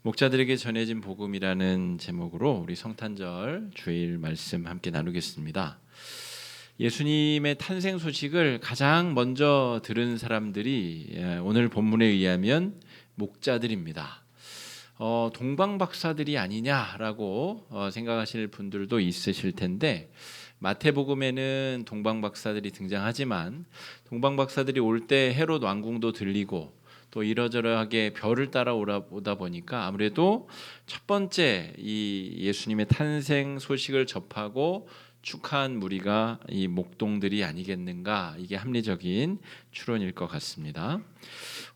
목자들에게 전해진 복음이라는 제목으로 우리 성탄절 주일 말씀 함께 나누겠습니다. 예수님의 탄생 소식을 가장 먼저 들은 사람들이 오늘 본문에 의하면 목자들입니다. 동방 박사들이 아니냐라고 생각하실 분들도 있으실 텐데, 마태복음에는 동방 박사들이 등장하지만 동방 박사들이 올 때 헤롯 왕궁도 들리고 또 이러저러하게 별을 따라오다 보니까 아무래도 첫 번째 이 예수님의 탄생 소식을 접하고 축하한 무리가 이 목동들이 아니겠는가, 이게 합리적인 추론일 것 같습니다.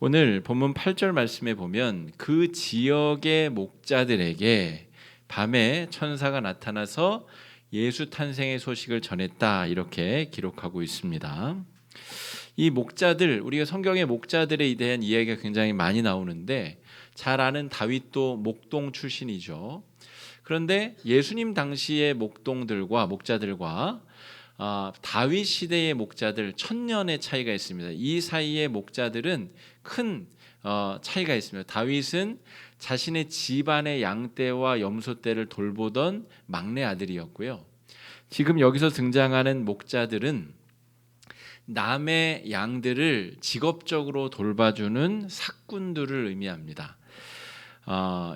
오늘 본문 8절 말씀에 보면 그 지역의 목자들에게 밤에 천사가 나타나서 예수 탄생의 소식을 전했다, 이렇게 기록하고 있습니다. 이 목자들, 우리가 성경의 목자들에 대한 이야기가 굉장히 많이 나오는데, 잘 아는 다윗도 목동 출신이죠. 그런데 예수님 당시의 목자들과 다윗 시대의 목자들 1000년의 차이가 있습니다. 이 사이의 목자들은 큰 차이가 있습니다. 다윗은 자신의 집안의 양떼와 염소떼를 돌보던 막내 아들이었고요. 지금 여기서 등장하는 목자들은 남의 양들을 직업적으로 돌봐주는 삭군들을 의미합니다.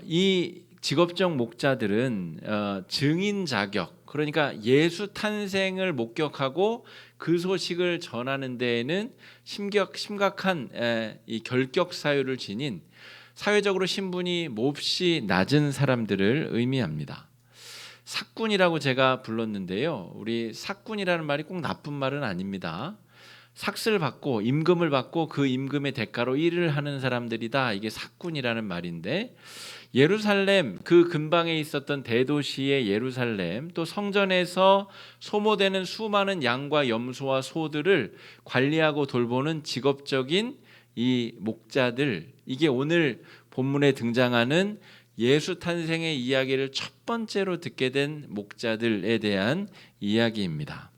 이 직업적 목자들은 증인 자격, 그러니까 예수 탄생을 목격하고 그 소식을 전하는 데에는 심각한 이 결격 사유를 지닌, 사회적으로 신분이 몹시 낮은 사람들을 의미합니다. 삭군이라고 제가 불렀는데요, 우리 삭군이라는 말이 꼭 나쁜 말은 아닙니다. 삭스를 받고 임금을 받고 그 임금의 대가로 일을 하는 사람들이다, 이게 삭군이라는 말인데, 예루살렘 그 근방에 있었던 대도시의 예루살렘, 또 성전에서 소모되는 수많은 양과 염소와 소들을 관리하고 돌보는 직업적인 이 목자들, 이게 오늘 본문에 등장하는 예수 탄생의 이야기를 첫 번째로 듣게 된 목자들에 대한 이야기입니다.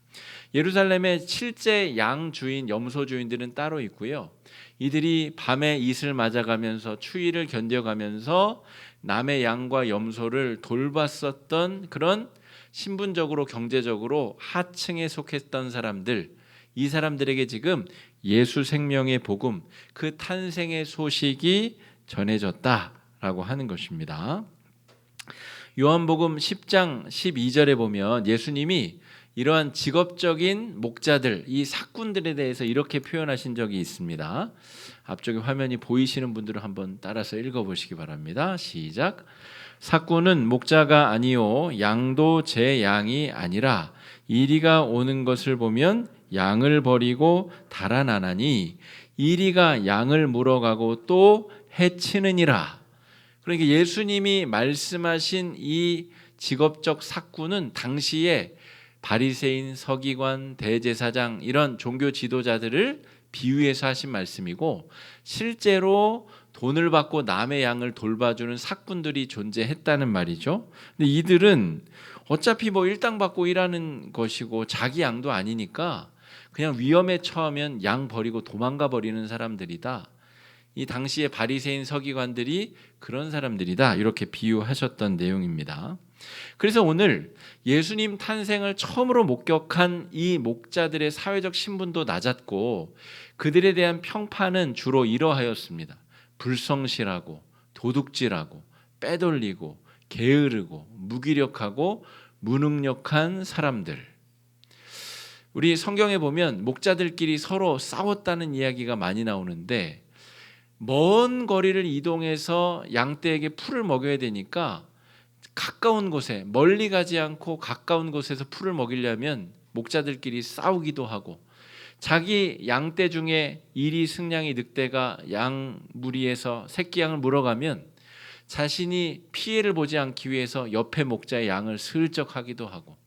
예루살렘의 실제 양 주인, 염소 주인들은 따로 있고요. 이들이 밤에 이슬 맞아가면서 추위를 견뎌가면서 남의 양과 염소를 돌봤었던 그런 신분적으로 경제적으로 하층에 속했던 사람들, 이 사람들에게 지금 예수 생명의 복음, 그 탄생의 소식이 전해졌다라고 하는 것입니다. 요한복음 10장 12절에 보면 예수님이 이러한 직업적인 목자들, 이 삭군들에 대해서 이렇게 표현하신 적이 있습니다. 앞쪽에 화면이 보이시는 분들은 한번 따라서 읽어보시기 바랍니다. 시작. 삭군은 목자가 아니요 양도 제 양이 아니라 이리가 오는 것을 보면 양을 버리고 달아나나니 이리가 양을 물어가고 또 해치느니라. 그러니까 예수님이 말씀하신 이 직업적 삭군은 당시에 바리새인, 서기관, 대제사장, 이런 종교 지도자들을 비유해서 하신 말씀이고, 실제로 돈을 받고 남의 양을 돌봐주는 삭군들이 존재했다는 말이죠. 근데 이들은 어차피 일당 받고 일하는 것이고 자기 양도 아니니까 그냥 위험에 처하면 양 버리고 도망가 버리는 사람들이다. 이 당시의 바리새인 서기관들이 그런 사람들이다, 이렇게 비유하셨던 내용입니다. 그래서 오늘 예수님 탄생을 처음으로 목격한 이 목자들의 사회적 신분도 낮았고, 그들에 대한 평판은 주로 이러하였습니다. 불성실하고 도둑질하고 빼돌리고 게으르고 무기력하고 무능력한 사람들. 우리 성경에 보면 목자들끼리 서로 싸웠다는 이야기가 많이 나오는데, 먼 거리를 이동해서 양떼에게 풀을 먹여야 되니까 가까운 곳에, 멀리 가지 않고 가까운 곳에서 풀을 먹이려면 목자들끼리 싸우기도 하고, 자기 양떼 중에 이리 승냥이 늑대가 양 무리에서 새끼 양을 물어가면 자신이 피해를 보지 않기 위해서 옆에 목자의 양을 슬쩍 하기도 하고,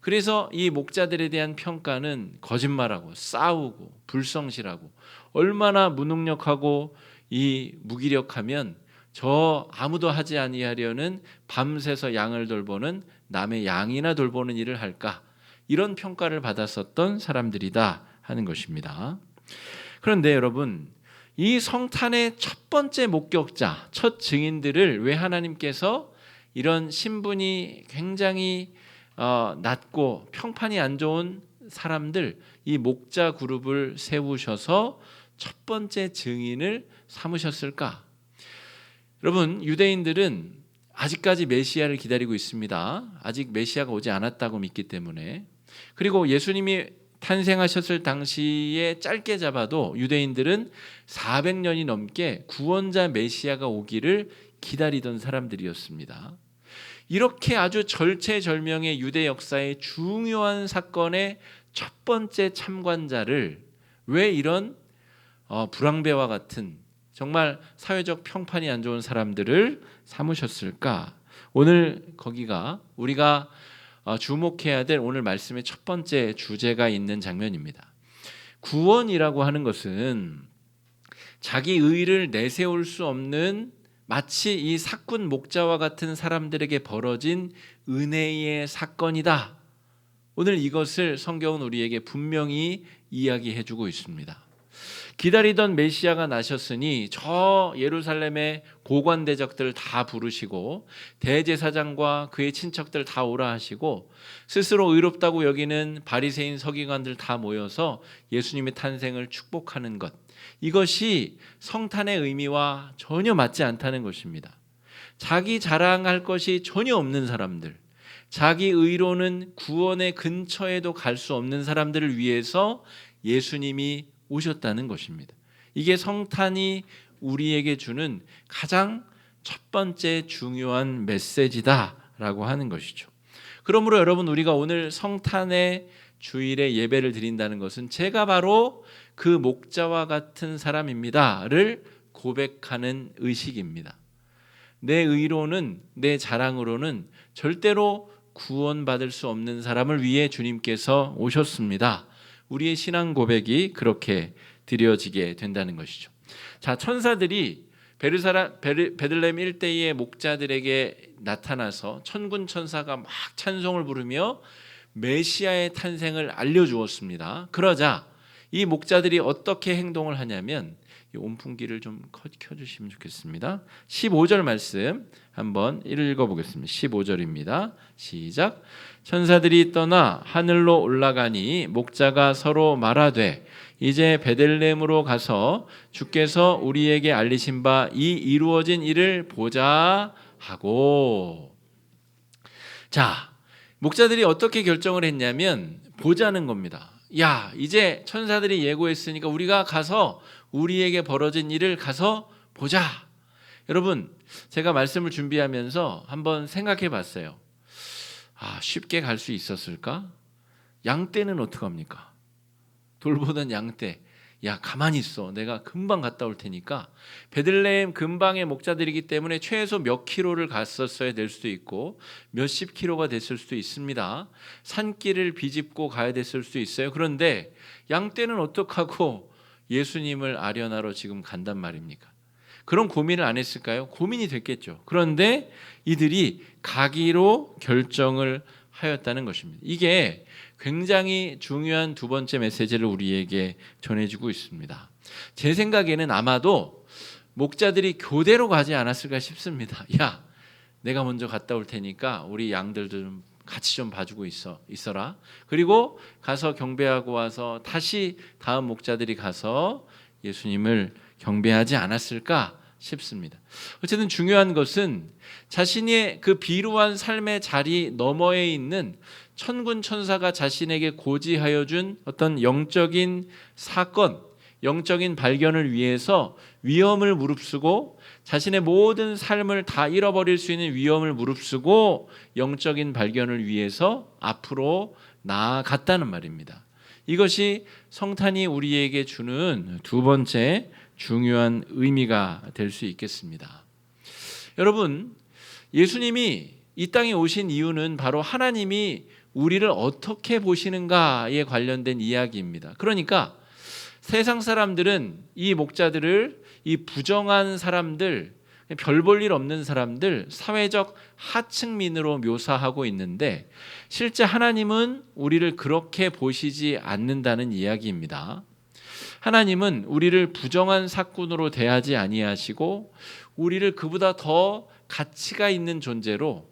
그래서 이 목자들에 대한 평가는 거짓말하고 싸우고 불성실하고, 얼마나 무능력하고 이 무기력하면 저 아무도 하지 아니하려는 밤새서 양을 돌보는 남의 양이나 돌보는 일을 할까, 이런 평가를 받았었던 사람들이다 하는 것입니다. 그런데 여러분, 이 성탄의 첫 번째 목격자, 첫 증인들을 왜 하나님께서 이런 신분이 굉장히 낮고 평판이 안 좋은 사람들, 이 목자 그룹을 세우셔서 첫 번째 증인을 삼으셨을까? 여러분, 유대인들은 아직까지 메시아를 기다리고 있습니다. 아직 메시아가 오지 않았다고 믿기 때문에. 그리고 예수님이 탄생하셨을 당시에 짧게 잡아도 유대인들은 400년이 넘게 구원자 메시아가 오기를 기다리던 사람들이었습니다. 이렇게 아주 절체절명의 유대 역사의 중요한 사건의 첫 번째 참관자를 왜 이런 불황배와 같은 정말 사회적 평판이 안 좋은 사람들을 삼으셨을까? 오늘 거기가 우리가 주목해야 될 오늘 말씀의 첫 번째 주제가 있는 장면입니다. 구원이라고 하는 것은 자기 의를 내세울 수 없는 마치 이 삭군 목자와 같은 사람들에게 벌어진 은혜의 사건이다. 오늘 이것을 성경은 우리에게 분명히 이야기해 주고 있습니다. 기다리던 메시아가 나셨으니 저 예루살렘의 고관대적들 다 부르시고 대제사장과 그의 친척들 다 오라 하시고 스스로 의롭다고 여기는 바리새인 서기관들 다 모여서 예수님의 탄생을 축복하는 것, 이것이 성탄의 의미와 전혀 맞지 않다는 것입니다. 자기 자랑할 것이 전혀 없는 사람들, 자기 의로는 구원의 근처에도 갈 수 없는 사람들을 위해서 예수님이 오셨다는 것입니다. 이게 성탄이 우리에게 주는 가장 첫 번째 중요한 메시지다라고 하는 것이죠. 그러므로 여러분, 우리가 오늘 성탄의 주일에 예배를 드린다는 것은 제가 바로 그 목자와 같은 사람입니다를 고백하는 의식입니다. 내 의로는, 내 자랑으로는 절대로 구원받을 수 없는 사람을 위해 주님께서 오셨습니다. 우리의 신앙 고백이 그렇게 드려지게 된다는 것이죠. 자, 천사들이 베들레헴 일대의 목자들에게 나타나서 천군 천사가 막 찬송을 부르며 메시아의 탄생을 알려주었습니다. 그러자 이 목자들이 어떻게 행동을 하냐면, 이 온풍기를 좀 켜주시면 좋겠습니다. 15절 말씀 한번 읽어보겠습니다. 15절입니다. 시작. 천사들이 떠나 하늘로 올라가니 목자가 서로 말하되 이제 베들레헴으로 가서 주께서 우리에게 알리신 바 이 이루어진 일을 보자 하고. 자, 목자들이 어떻게 결정을 했냐면 보자는 겁니다. 야, 이제 천사들이 예고했으니까 우리가 가서 우리에게 벌어진 일을 가서 보자. 여러분, 제가 말씀을 준비하면서 한번 생각해 봤어요. 쉽게 갈 수 있었을까? 양떼는 어떡합니까? 돌보던 양떼. 야, 가만히 있어. 내가 금방 갔다 올 테니까. 베들레헴 근방의 목자들이기 때문에 최소 몇 킬로를 갔었어야 될 수도 있고 몇십 킬로가 됐을 수도 있습니다. 산길을 비집고 가야 됐을 수도 있어요. 그런데 양떼는 어떡하고 예수님을 아련하러 지금 간단 말입니까? 그런 고민을 안 했을까요? 고민이 됐겠죠. 그런데 이들이 가기로 결정을 하였다는 것입니다. 이게 굉장히 중요한 두 번째 메시지를 우리에게 전해주고 있습니다. 제 생각에는 아마도 목자들이 교대로 가지 않았을까 싶습니다. 야, 내가 먼저 갔다 올 테니까 우리 양들도 좀 같이 좀 봐주고 있어라. 그리고 가서 경배하고 와서 다시 다음 목자들이 가서 예수님을 경배하지 않았을까 싶습니다. 어쨌든 중요한 것은 자신의 그 비루한 삶의 자리 너머에 있는 천군 천사가 자신에게 고지하여 준 어떤 영적인 사건, 영적인 발견을 위해서 위험을 무릅쓰고 자신의 모든 삶을 다 잃어버릴 수 있는 위험을 무릅쓰고 영적인 발견을 위해서 앞으로 나아갔다는 말입니다. 이것이 성탄이 우리에게 주는 두 번째 중요한 의미가 될 수 있겠습니다. 여러분, 예수님이 이 땅에 오신 이유는 바로 하나님이 우리를 어떻게 보시는가에 관련된 이야기입니다. 그러니까 세상 사람들은 이 목자들을 이 부정한 사람들, 별 볼 일 없는 사람들, 사회적 하층민으로 묘사하고 있는데 실제 하나님은 우리를 그렇게 보시지 않는다는 이야기입니다. 하나님은 우리를 부정한 삭군으로 대하지 아니하시고 우리를 그보다 더 가치가 있는 존재로,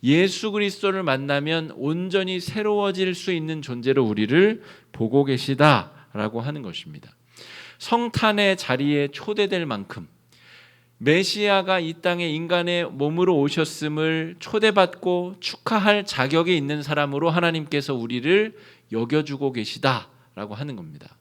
예수 그리스도를 만나면 온전히 새로워질 수 있는 존재로 우리를 보고 계시다라고 하는 것입니다. 성탄의 자리에 초대될 만큼 메시아가 이 땅에 인간의 몸으로 오셨음을 초대받고 축하할 자격이 있는 사람으로 하나님께서 우리를 여겨주고 계시다라고 하는 겁니다.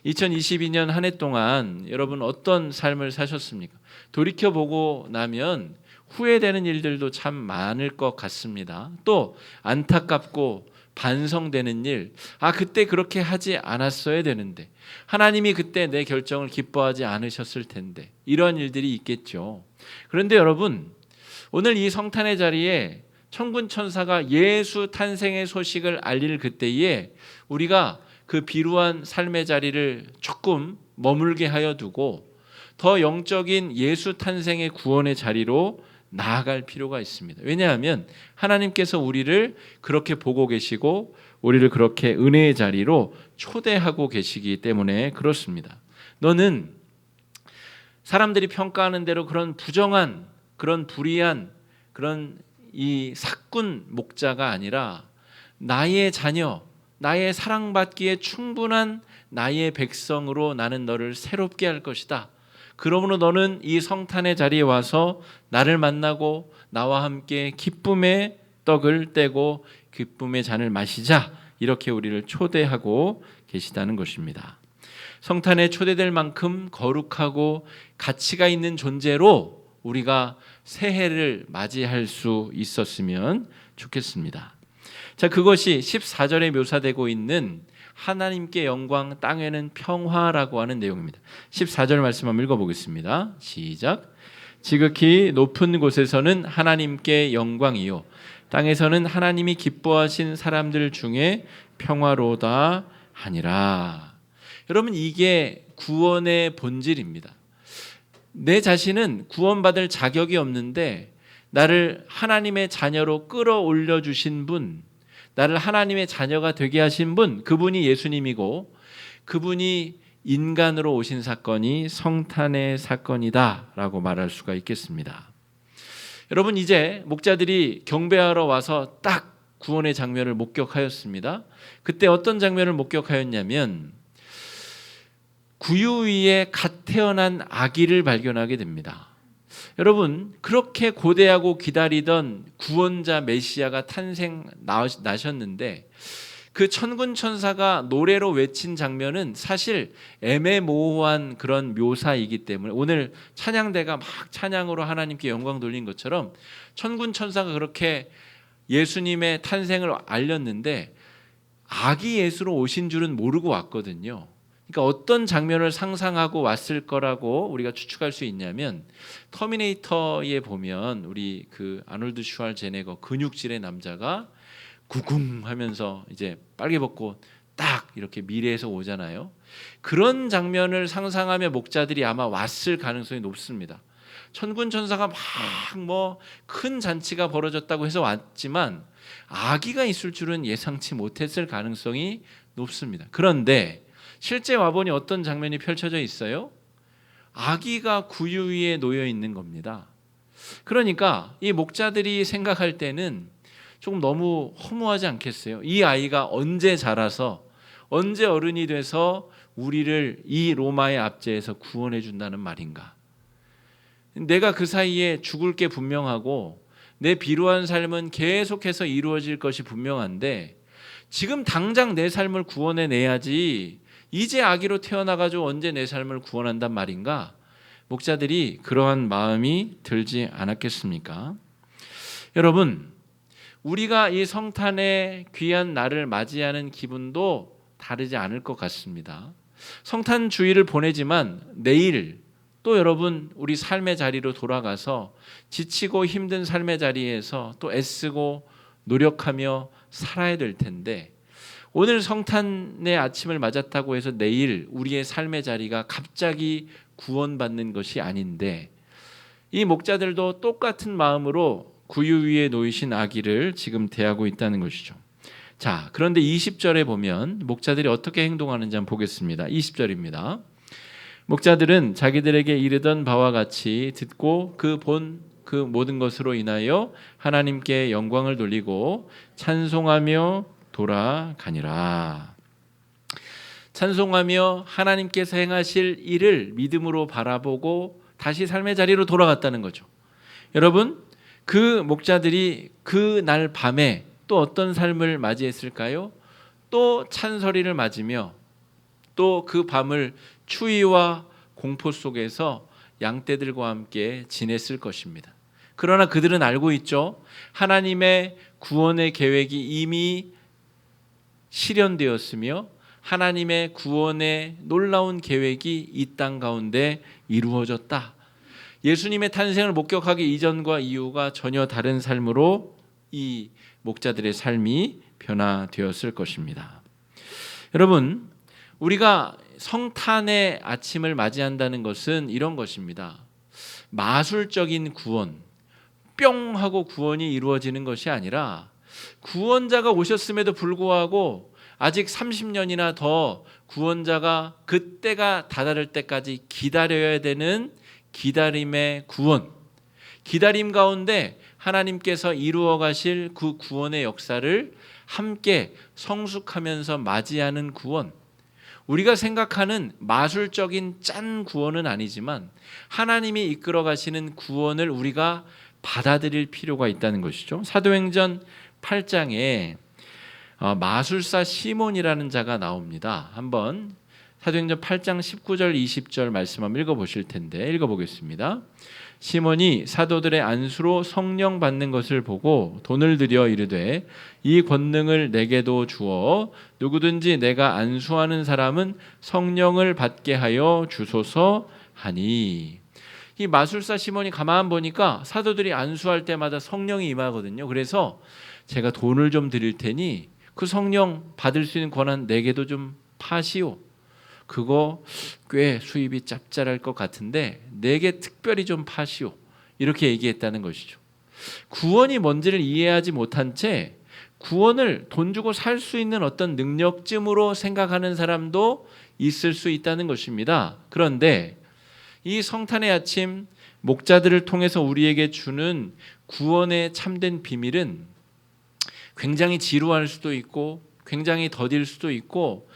2022년 한 해 동안 여러분 어떤 삶을 사셨습니까? 돌이켜보고 나면 후회되는 일들도 참 많을 것 같습니다. 또 안타깝고 반성되는 일, 그때 그렇게 하지 않았어야 되는데, 하나님이 그때 내 결정을 기뻐하지 않으셨을 텐데, 이런 일들이 있겠죠. 그런데 여러분, 오늘 이 성탄의 자리에 천군 천사가 예수 탄생의 소식을 알릴 그때에 우리가 그 비루한 삶의 자리를 조금 머물게 하여 두고 더 영적인 예수 탄생의 구원의 자리로 나아갈 필요가 있습니다. 왜냐하면 하나님께서 우리를 그렇게 보고 계시고 우리를 그렇게 은혜의 자리로 초대하고 계시기 때문에 그렇습니다. 너는 사람들이 평가하는 대로 그런 부정한, 그런 불의한, 그런 이 삭군 목자가 아니라 나의 자녀, 나의 사랑받기에 충분한 나의 백성으로 나는 너를 새롭게 할 것이다. 그러므로 너는 이 성탄의 자리에 와서 나를 만나고 나와 함께 기쁨의 떡을 떼고 기쁨의 잔을 마시자, 이렇게 우리를 초대하고 계시다는 것입니다. 성탄에 초대될 만큼 거룩하고 가치가 있는 존재로 우리가 새해를 맞이할 수 있었으면 좋겠습니다. 자, 그것이 14절에 묘사되고 있는 하나님께 영광, 땅에는 평화라고 하는 내용입니다. 14절 말씀 한번 읽어보겠습니다. 시작. 지극히 높은 곳에서는 하나님께 영광이요, 땅에서는 하나님이 기뻐하신 사람들 중에 평화로다 하니라. 여러분, 이게 구원의 본질입니다. 내 자신은 구원받을 자격이 없는데 나를 하나님의 자녀로 끌어올려 주신 분, 나를 하나님의 자녀가 되게 하신 분, 그분이 예수님이고 그분이 인간으로 오신 사건이 성탄의 사건이다라고 말할 수가 있겠습니다. 여러분, 이제 목자들이 경배하러 와서 딱 구원의 장면을 목격하였습니다. 그때 어떤 장면을 목격하였냐면 구유 위에 갓 태어난 아기를 발견하게 됩니다. 여러분, 그렇게 고대하고 기다리던 구원자 메시아가 나셨는데 그 천군 천사가 노래로 외친 장면은 사실 애매모호한 그런 묘사이기 때문에 오늘 찬양대가 막 찬양으로 하나님께 영광 돌린 것처럼 천군 천사가 그렇게 예수님의 탄생을 알렸는데 아기 예수로 오신 줄은 모르고 왔거든요. 그러니까 어떤 장면을 상상하고 왔을 거라고 우리가 추측할 수 있냐면, 터미네이터에 보면 우리 그 아놀드 슈왈제네거 근육질의 남자가 구궁 하면서 이제 빨개 벗고 딱 이렇게 미래에서 오잖아요. 그런 장면을 상상하며 목자들이 아마 왔을 가능성이 높습니다. 천군 천사가 막 뭐 큰 잔치가 벌어졌다고 해서 왔지만 아기가 있을 줄은 예상치 못했을 가능성이 높습니다. 그런데 실제 와보니 어떤 장면이 펼쳐져 있어요? 아기가 구유 위에 놓여 있는 겁니다. 그러니까 이 목자들이 생각할 때는 조금 너무 허무하지 않겠어요? 이 아이가 언제 자라서 언제 어른이 돼서 우리를 이 로마의 압제에서 구원해 준다는 말인가? 내가 그 사이에 죽을 게 분명하고 내 비루한 삶은 계속해서 이루어질 것이 분명한데 지금 당장 내 삶을 구원해 내야지 이제 아기로 태어나가지고 언제 내 삶을 구원한단 말인가? 목자들이 그러한 마음이 들지 않았겠습니까? 여러분, 우리가 이 성탄의 귀한 날을 맞이하는 기분도 다르지 않을 것 같습니다. 성탄 주일을 보내지만 내일 또 여러분 우리 삶의 자리로 돌아가서 지치고 힘든 삶의 자리에서 또 애쓰고 노력하며 살아야 될 텐데, 오늘 성탄의 아침을 맞았다고 해서 내일 우리의 삶의 자리가 갑자기 구원받는 것이 아닌데, 이 목자들도 똑같은 마음으로 구유 위에 놓이신 아기를 지금 대하고 있다는 것이죠. 자, 그런데 20절에 보면 목자들이 어떻게 행동하는지 한번 보겠습니다. 20절입니다. 목자들은 자기들에게 이르던 바와 같이 듣고 그 모든 것으로 인하여 하나님께 영광을 돌리고 찬송하며 돌아가니라. 찬송하며 하나님께서 행하실 일을 믿음으로 바라보고 다시 삶의 자리로 돌아갔다는 거죠. 여러분, 그 목자들이 그 날 밤에 또 어떤 삶을 맞이했을까요? 또 찬소리를 맞으며 또 그 밤을 추위와 공포 속에서 양떼들과 함께 지냈을 것입니다. 그러나 그들은 알고 있죠. 하나님의 구원의 계획이 이미 실현되었으며 하나님의 구원의 놀라운 계획이 이 땅 가운데 이루어졌다. 예수님의 탄생을 목격하기 이전과 이후가 전혀 다른 삶으로 이 목자들의 삶이 변화되었을 것입니다. 여러분, 우리가 성탄의 아침을 맞이한다는 것은 이런 것입니다. 마술적인 구원, 뿅 하고 구원이 이루어지는 것이 아니라 구원자가 오셨음에도 불구하고 아직 30년이나 더 구원자가 그때가 다다를 때까지 기다려야 되는 기다림의 구원, 기다림 가운데 하나님께서 이루어 가실 그 구원의 역사를 함께 성숙하면서 맞이하는 구원, 우리가 생각하는 마술적인 짠 구원은 아니지만 하나님이 이끌어 가시는 구원을 우리가 받아들일 필요가 있다는 것이죠. 사도행전 8장에 마술사 시몬이라는 자가 나옵니다. 한번 사도행전 8장 19절 20절 말씀 한번 읽어보실 텐데 읽어보겠습니다. 시몬이 사도들의 안수로 성령 받는 것을 보고 돈을 들여 이르되 이 권능을 내게도 주어 누구든지 내가 안수하는 사람은 성령을 받게 하여 주소서 하니. 이 마술사 시몬이 가만 보니까 사도들이 안수할 때마다 성령이 임하거든요. 그래서 제가 돈을 좀 드릴 테니 그 성령 받을 수 있는 권한 내게도 좀 파시오. 그거 꽤 수입이 짭짤할 것 같은데 내게 특별히 좀 파시오. 이렇게 얘기했다는 것이죠. 구원이 뭔지를 이해하지 못한 채 구원을 돈 주고 살 수 있는 어떤 능력쯤으로 생각하는 사람도 있을 수 있다는 것입니다. 그런데 이 성탄의 아침 목자들을 통해서 우리에게 주는 구원의 참된 비밀은 굉장히 지루할 수도 있고 굉장히 더딜 수도 있고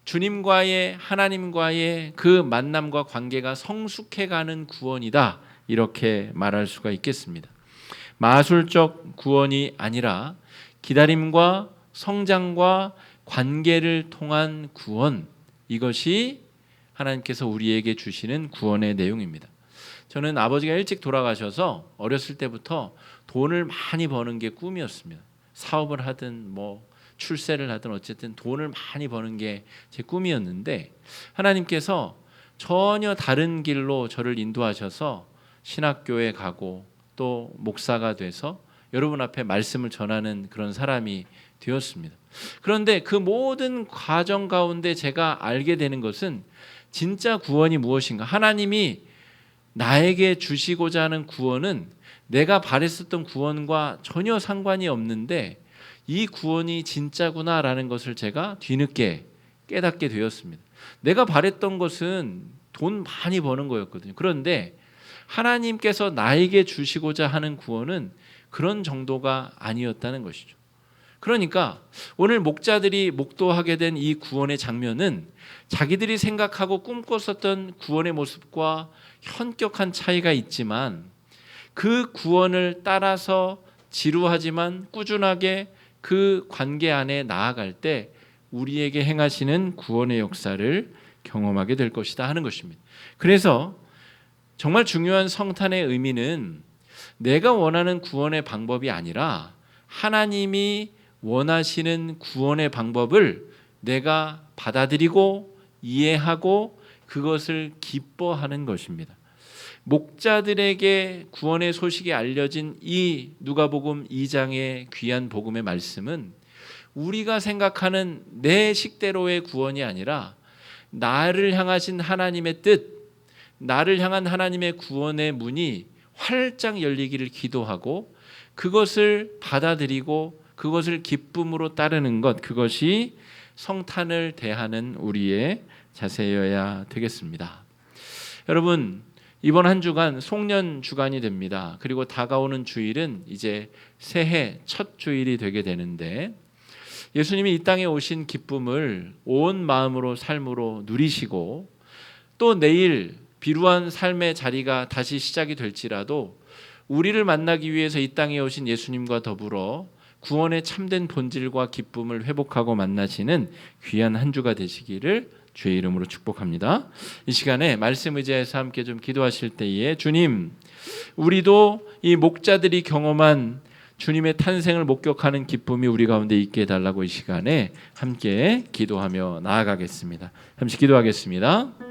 주님과의 하나님과의 그 만남과 관계가 성숙해가는 구원이다, 이렇게 말할 수가 있겠습니다. 마술적 구원이 아니라 기다림과 성장과 관계를 통한 구원, 이것이 하나님께서 우리에게 주시는 구원의 내용입니다. 저는 아버지가 일찍 돌아가셔서 어렸을 때부터 돈을 많이 버는 게 꿈이었습니다. 사업을 하든 출세를 하든 어쨌든 돈을 많이 버는 게 제 꿈이었는데 하나님께서 전혀 다른 길로 저를 인도하셔서 신학교에 가고 또 목사가 돼서 여러분 앞에 말씀을 전하는 그런 사람이 되었습니다. 그런데 그 모든 과정 가운데 제가 알게 되는 것은 진짜 구원이 무엇인가, 하나님이 나에게 주시고자 하는 구원은 내가 바랬었던 구원과 전혀 상관이 없는데 이 구원이 진짜구나라는 것을 제가 뒤늦게 깨닫게 되었습니다. 내가 바랬던 것은 돈 많이 버는 거였거든요. 그런데 하나님께서 나에게 주시고자 하는 구원은 그런 정도가 아니었다는 것이죠. 그러니까 오늘 목자들이 목도하게 된 이 구원의 장면은 자기들이 생각하고 꿈꿨었던 구원의 모습과 현격한 차이가 있지만 그 구원을 따라서 지루하지만 꾸준하게 그 관계 안에 나아갈 때 우리에게 행하시는 구원의 역사를 경험하게 될 것이다 하는 것입니다. 그래서 정말 중요한 성탄의 의미는 내가 원하는 구원의 방법이 아니라 하나님이 원하시는 구원의 방법을 내가 받아들이고 이해하고 그것을 기뻐하는 것입니다. 목자들에게 구원의 소식이 알려진 이 누가복음 2장의 귀한 복음의 말씀은 우리가 생각하는 내 식대로의 구원이 아니라 나를 향하신 하나님의 뜻, 나를 향한 하나님의 구원의 문이 활짝 열리기를 기도하고 그것을 받아들이고 그것을 기쁨으로 따르는 것, 그것이 성탄을 대하는 우리의 자세여야 되겠습니다. 여러분, 이번 한 주간 송년 주간이 됩니다. 그리고 다가오는 주일은 이제 새해 첫 주일이 되게 되는데, 예수님이 이 땅에 오신 기쁨을 온 마음으로 삶으로 누리시고, 또 내일 비루한 삶의 자리가 다시 시작이 될지라도 우리를 만나기 위해서 이 땅에 오신 예수님과 더불어 구원의 참된 본질과 기쁨을 회복하고 만나시는 귀한 한 주가 되시기를 주의 이름으로 축복합니다. 이 시간에 말씀 의지해서 함께 좀 기도하실 때에, 주님, 우리도 이 목자들이 경험한 주님의 탄생을 목격하는 기쁨이 우리 가운데 있게 해달라고 이 시간에 함께 기도하며 나아가겠습니다. 잠시 기도하겠습니다.